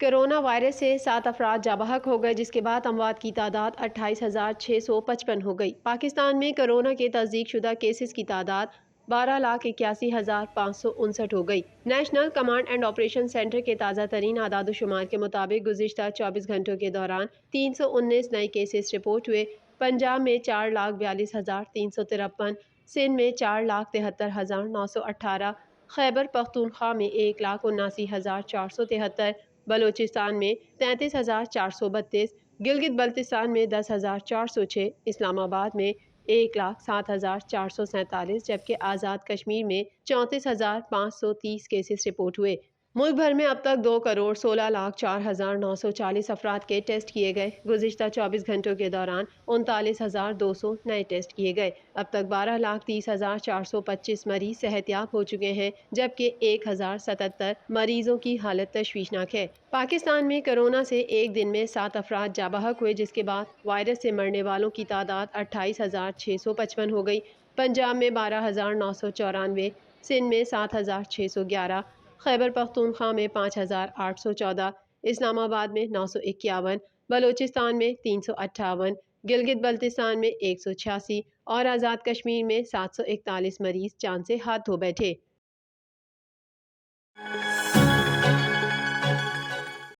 Corona virus سے 7 افراد جاں بحق ہو گئے، جس کے بعد اموات کی تعداد 28,655 ہو گئی۔ پاکستان میں کرونا کے تصدیق شدہ کیسز کی تعداد 12,81,559 ہو گئی۔ National command and operation centre کے تازہ ترین اعداد و شمار کے مطابق گزشتہ 24 گھنٹوں کے دوران 319 نئے کیسز رپورٹ ہوئے۔ پنجاب میں 4,42,353، سندھ میں 4,73,918، خیبر پختونخوا میں 1,79,473، بلوچستان میں 33,432، گلگت بلتستان میں 10,406، اسلام آباد میں 1,07,447، جبکہ آزاد کشمیر میں 34,530 کیسز رپورٹ ہوئے۔ ملک بھر میں اب تک 2,16,04,940 افراد کے ٹیسٹ کیے گئے۔ گزشتہ 24 گھنٹوں کے دوران 39,200 نئے ٹیسٹ کیے گئے۔ اب تک 12,30,425 مریض صحت یاب ہو چکے ہیں، جبکہ 1,077 مریضوں کی حالت تشویشناک ہے۔ پاکستان میں کرونا سے ایک دن میں 7 افراد جاں بحق ہوئے، جس کے بعد وائرس سے مرنے والوں کی تعداد 28,655 ہو گئی۔ پنجاب میں 12,994، سندھ میں 7,611، خیبر پختونخوا میں 5,814، اسلام آباد میں 951، بلوچستان میں 358، گلگت بلتستان میں 186 اور آزاد کشمیر میں 741 مریض جان سے ہاتھ دھو بیٹھے۔